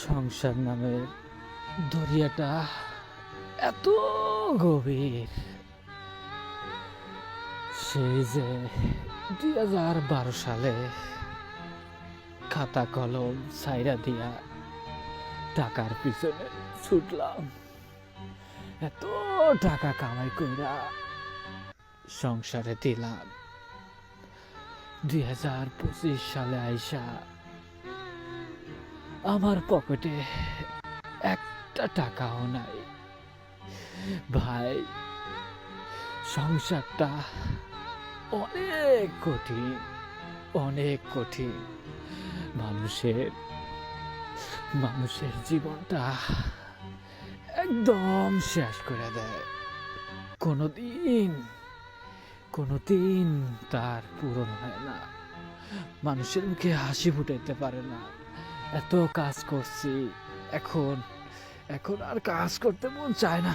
সংসার নামের দরিয়াটা এত গভীর। সেই যে 2012 সালে খাতা কলম ছাইরা দিয়া টাকার পিছনে ছুটলাম, এত টাকা কামাই কইরা সংসারে দিলাম। 2025 সালে আইসা আমার পকেটে একটা টাকাও নাই। ভাই, সংসারটা অনেক কঠিন, অনেক কঠিন। মানুষের মানুষের জীবনটা একদম শেষ করে দেয়। কোনোদিন কোনোদিন তার পূরণ হয় না। মানুষের মুখে হাসি ফুটাইতে পারে না। এত কাজ করছি, এখন এখন আর কাজ করতে মন চায় না।